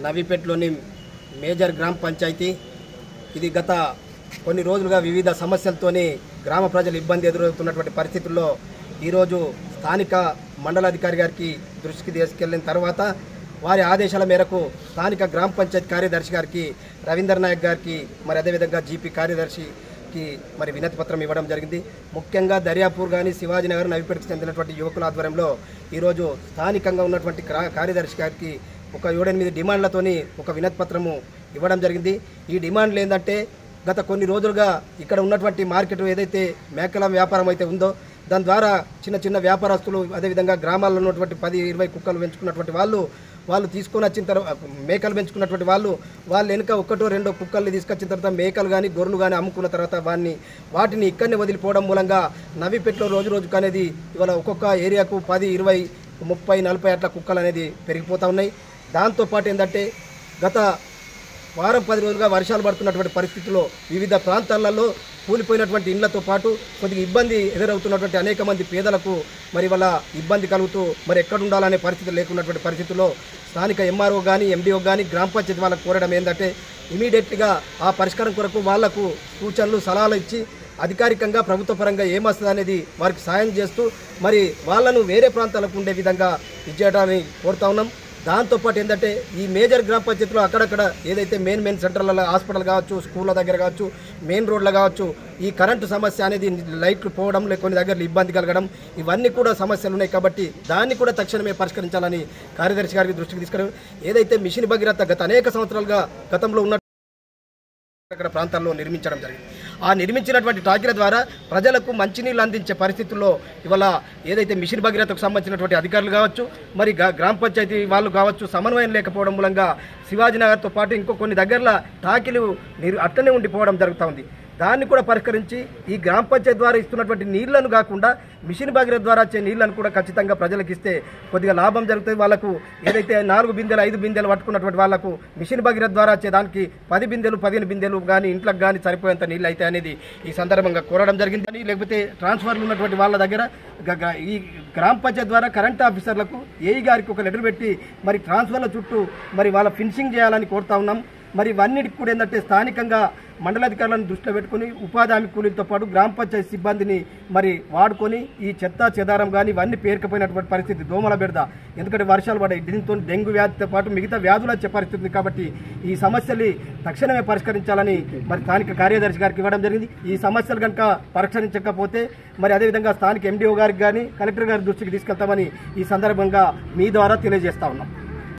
నవీపేటలోని major గ్రామ పంచాయతీ. ఇది గత కొన్ని రోజులుగా వివిధ సమస్యలతోని గ్రామ ప్రజలు ఇబ్బంది ఎదురవుతున్నటువంటి పరిస్థితుల్లో ఈరోజు స్థానిక మండలాధికారి గారికి దృష్టికి తీసుకెళ్లిన తర్వాత వారి ఆదేశాల మేరకు స్థానిక గ్రామ పంచాయతీ కార్యదర్శి గారికి రవీందర్ నాయక్ గారికి మరి అదేవిధంగా జీపీ కార్యదర్శికి మరి వినతి పత్రం ఇవ్వడం జరిగింది. ముఖ్యంగా దర్యాపూర్ కానీ శివాజీనగర్ నవీపేటకు చెందినటువంటి యువకుల ఆధ్వర్యంలో ఈరోజు స్థానికంగా ఉన్నటువంటి కార్యదర్శి గారికి ఒక 7-8 డిమాండ్లతోని ఒక వినతి పత్రము ఇవ్వడం జరిగింది. ఈ డిమాండ్లు ఏంటంటే గత కొన్ని రోజులుగా ఇక్కడ ఉన్నటువంటి మార్కెట్ ఏదైతే మేకల వ్యాపారం అయితే ఉందో దాని ద్వారా చిన్న చిన్న వ్యాపారస్తులు అదేవిధంగా గ్రామాల్లో ఉన్నటువంటి 10-20 కుక్కలు పెంచుకున్నటువంటి వాళ్ళు తీసుకొని వచ్చిన తర్వాత మేకలు పెంచుకున్నటువంటి వాళ్ళు వెనుక 1-2 కుక్కల్ని తీసుకొచ్చిన తర్వాత మేకలు కానీ గొర్రెలు కానీ అమ్ముకున్న తర్వాత వాటిని ఇక్కడనే వదిలిపోవడం మూలంగా నవీపేటలో రోజుకు అనేది ఇవాళ ఒక్కొక్క ఏరియాకు 10, 20, 30, 40 అట్లా కుక్కలు అనేది పెరిగిపోతూ ఉన్నాయి. దాంతోపాటు ఏంటంటే గత వారం 10 రోజులుగా వర్షాలు పడుతున్నటువంటి పరిస్థితుల్లో వివిధ ప్రాంతాలలో కూలిపోయినటువంటి ఇళ్లతో పాటు కొద్దిగా ఇబ్బంది ఎదురవుతున్నటువంటి అనేక మంది పేదలకు మరి వాళ్ళ ఇబ్బంది కలుగుతూ మరి ఎక్కడ ఉండాలనే పరిస్థితి లేకున్నటువంటి పరిస్థితుల్లో స్థానిక ఎంఆర్ఓ కానీ ఎండిఓ కానీ గ్రామ పంచాయతీ వాళ్ళకు కోరడం ఏంటంటే ఇమీడియట్గా ఆ పరిష్కారం కొరకు వాళ్లకు సూచనలు సలహాలు ఇచ్చి అధికారికంగా ప్రభుత్వ పరంగా ఏమొస్తుంది అనేది వారికి సాయం చేస్తూ మరి వాళ్ళను వేరే ప్రాంతాలకు ఉండే విధంగా ఇచ్చేయడాన్ని కోరుతా ఉన్నాం. దాంతోపాటు ఏంటంటే ఈ మేజర్ గ్రామ పంచాయతీలో అక్కడక్కడ ఏదైతే మెయిన్ సెంటర్లలో హాస్పిటల్ కావచ్చు, స్కూళ్ళ దగ్గర కావచ్చు, మెయిన్ రోడ్లు కావచ్చు, ఈ కరెంటు సమస్య అనేది లైట్లు పోవడం కొన్ని దగ్గర ఇబ్బంది కలగడం ఇవన్నీ కూడా సమస్యలు ఉన్నాయి. కాబట్టి దాన్ని కూడా తక్షణమే పరిష్కరించాలని కార్యదర్శి గారికి దృష్టికి తీసుకురావడం. ఏదైతే మిషన్ భగీరథ గత అనేక సంవత్సరాలుగా గతంలో ఉన్న అక్కడ ప్రాంతాల్లో నిర్మించడం జరిగింది. ఆ నిర్మించినటువంటి టాకీల ద్వారా ప్రజలకు మంచినీళ్ళు అందించే పరిస్థితుల్లో ఇవాళ ఏదైతే మిషన్ భగీరథకు సంబంధించినటువంటి అధికారులు కావచ్చు, మరి గ్రామ పంచాయతీ వాళ్ళు కావచ్చు, సమన్వయం లేకపోవడం మూలంగా శివాజీనగర్తో పాటు ఇంకో కొన్ని దగ్గరలో టాకీలు అట్లనే ఉండిపోవడం జరుగుతూ ఉంది. దాన్ని కూడా పరిష్కరించి ఈ గ్రామ పంచాయతీ ద్వారా ఇస్తున్నటువంటి నీళ్లను కాకుండా మిషన్ భగీరథ ద్వారా వచ్చే నీళ్లను కూడా ఖచ్చితంగా ప్రజలకు ఇస్తే కొద్దిగా లాభం జరుగుతుంది. వాళ్ళకు ఏదైతే 4 బిందెలు 5 బిందెలు పట్టుకున్నటువంటి వాళ్ళకు మిషన్ భగీరథ ద్వారా వచ్చే దానికి 10 బిందెలు 15 బిందెలు కానీ ఇంట్లోకి కానీ సరిపోయేంత నీళ్ళు అయితే అనేది ఈ సందర్భంగా కోరడం జరిగింది. లేకపోతే ట్రాన్స్ఫర్లు ఉన్నటువంటి వాళ్ళ దగ్గర ఈ గ్రామ పంచాయతీ ద్వారా కరెంట్ ఆఫీసర్లకు ఏఈ గారికి ఒక లెటర్ పెట్టి మరి ట్రాన్స్ఫర్ల చుట్టూ మరి వాళ్ళ ఫినిషింగ్ చేయాలని కోరుతా ఉన్నాం. మరి ఇవన్నిటికి కూడా ఏంటంటే స్థానికంగా మండలాధికారులను దృష్టిలో పెట్టుకుని ఉపాధి హామీ కూలీలతో పాటు గ్రామ పంచాయతీ సిబ్బందిని మరి వాడుకొని ఈ చెత్త చెదారం కానీ ఇవన్నీ పేరుకపోయినటువంటి పరిస్థితి, దోమల బెడద, ఎందుకంటే వర్షాలు పడాయి, దీంతో డెంగ్యూ వ్యాధితో పాటు మిగతా వ్యాధులు వచ్చే పరిస్థితి ఉంది. కాబట్టి ఈ సమస్యల్ని తక్షణమే పరిష్కరించాలని మరి స్థానిక కార్యదర్శి గారికి ఇవ్వడం జరిగింది. ఈ సమస్యలు కనుక పరిష్కరించకపోతే మరి అదేవిధంగా స్థానిక ఎండిఓ గారికి కానీ కలెక్టర్ గారి దృష్టికి తీసుకెళ్తామని ఈ సందర్భంగా మీ ద్వారా తెలియజేస్తా ఉన్నాం.